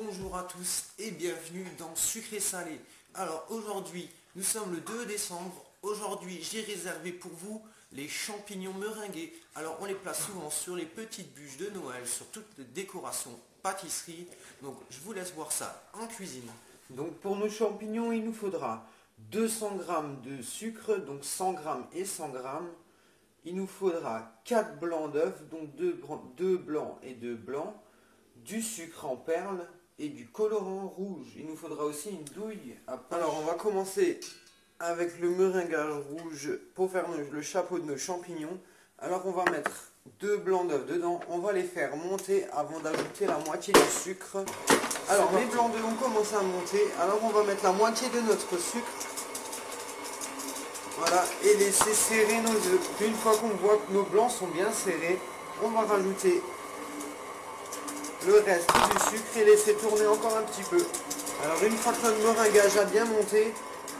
bonjour à tous et bienvenue dans Sucré Salé. Alors aujourd'hui, nous sommes le 2 décembre. Aujourd'hui, j'ai réservé pour vous les champignons meringués. Alors on les place souvent sur les petites bûches de Noël, sur toutes les décorations pâtisserie. Donc je vous laisse voir ça en cuisine. Donc pour nos champignons, il nous faudra 200 g de sucre, donc 100 g et 100 g. Il nous faudra 4 blancs d'œufs, donc 2 blancs et 2 blancs, du sucre en perles et du colorant rouge. Il nous faudra aussi une douille à poche. Alors on va commencer avec le meringuage rouge pour faire le chapeau de nos champignons. Alors on va mettre 2 blancs d'œufs dedans, on va les faire monter avant d'ajouter la moitié du sucre. Alors les blancs d'œufs ont commencé à monter, alors on va mettre la moitié de notre sucre. Voilà, et laisser serrer nos œufs. Une fois qu'on voit que nos blancs sont bien serrés, on va rajouter le reste du sucre et laisser tourner encore un petit peu. Alors une fois que notre meringuage a bien monté,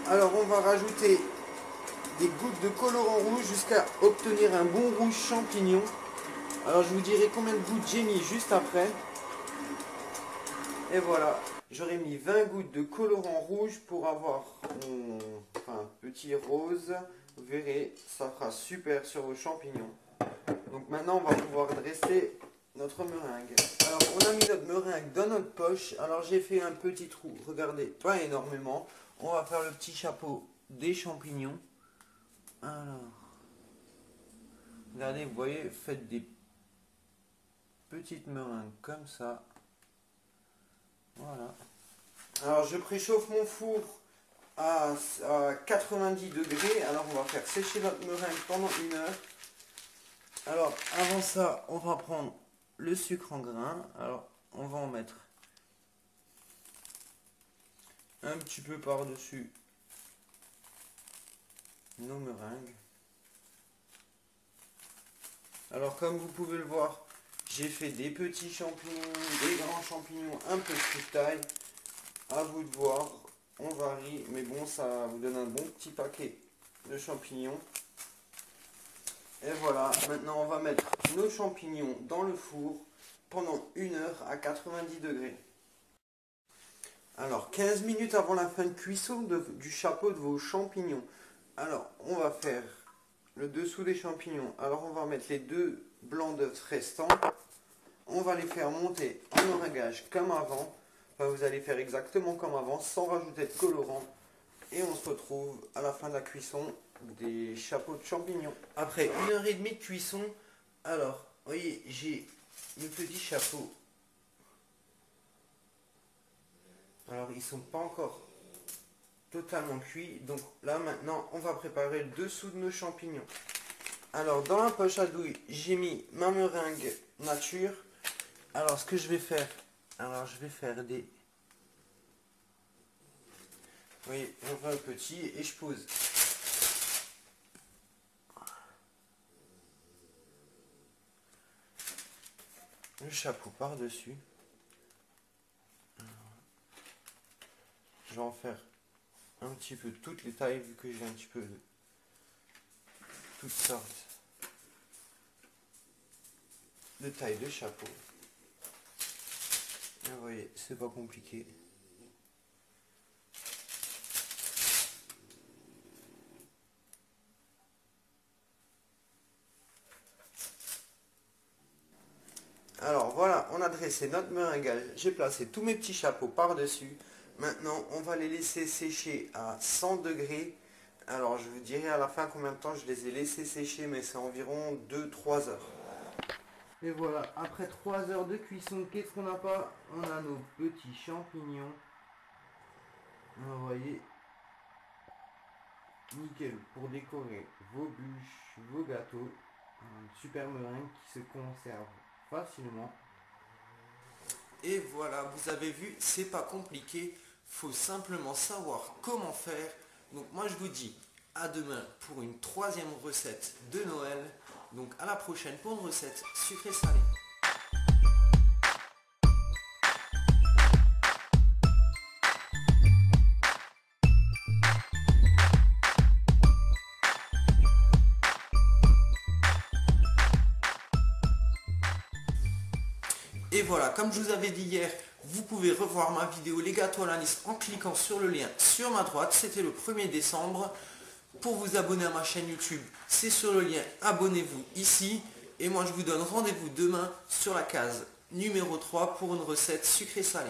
alors on va rajouter des gouttes de colorant rouge jusqu'à obtenir un bon rouge champignon. Alors je vous dirai combien de gouttes j'ai mis juste après. Et voilà, j'aurais mis 20 gouttes de colorant rouge pour avoir un petit rose. Vous verrez, ça fera super sur vos champignons. Donc maintenant on va pouvoir dresser notre meringue. Alors on a mis notre meringue dans notre poche. Alors j'ai fait un petit trou, regardez, pas énormément. On va faire le petit chapeau des champignons. Alors, regardez, vous voyez, faites des petites meringues comme ça. Voilà. Alors je préchauffe mon four à 90 degrés. Alors on va faire sécher notre meringue pendant 1 heure. Alors avant ça, on va prendre le sucre en grains. Alors on va en mettre un petit peu par-dessus nos meringues. Alors comme vous pouvez le voir, j'ai fait des petits champignons, des grands champignons, un peu de toute taille. À vous de voir, on varie, mais bon, ça vous donne un bon petit paquet de champignons. Et voilà, maintenant on va mettre nos champignons dans le four pendant 1 heure à 90 degrés. Alors 15 minutes avant la fin de cuisson du chapeau de vos champignons. Alors on va faire le dessous des champignons. Alors on va mettre les 2 blancs d'œufs restants. On va les faire monter en meringuage comme avant. Enfin, vous allez faire exactement comme avant sans rajouter de colorant. Et on se retrouve à la fin de la cuisson des chapeaux de champignons. Après 1h30 de cuisson, alors vous voyez, j'ai mes petits chapeaux. Alors ils sont pas encore totalement cuits. Donc là maintenant on va préparer le dessous de nos champignons. Alors dans la poche à douille, j'ai mis ma meringue nature. Alors ce que je vais faire, je vais faire des... Vous voyez, j'en fais un petit et je pose le chapeau par-dessus. Je vais en faire un petit peu toutes les tailles vu que j'ai un petit peu de toutes sortes de tailles de chapeau. Et vous voyez, c'est pas compliqué. Alors voilà, on a dressé notre meringuage. J'ai placé tous mes petits chapeaux par-dessus. Maintenant, on va les laisser sécher à 100 degrés. Alors, je vous dirai à la fin combien de temps je les ai laissés sécher, mais c'est environ 2-3 heures. Et voilà, après 3 heures de cuisson, qu'est-ce qu'on n'a pas? On a nos petits champignons. Vous voyez, nickel pour décorer vos bûches, vos gâteaux. Un super meringue qui se conserve facilement. Et voilà, vous avez vu, c'est pas compliqué. Faut simplement savoir comment faire. Donc moi je vous dis à demain pour une 3e recette de Noël. Donc à la prochaine pour une recette sucrée salée. Et voilà, comme je vous avais dit hier, Vous pouvez revoir ma vidéo les gâteaux à l'anis en cliquant sur le lien sur ma droite. C'était le 1er décembre. Pour vous abonner à ma chaîne YouTube, c'est sur le lien abonnez-vous ici. Et moi je vous donne rendez-vous demain sur la case numéro 3 pour une recette sucrée salée.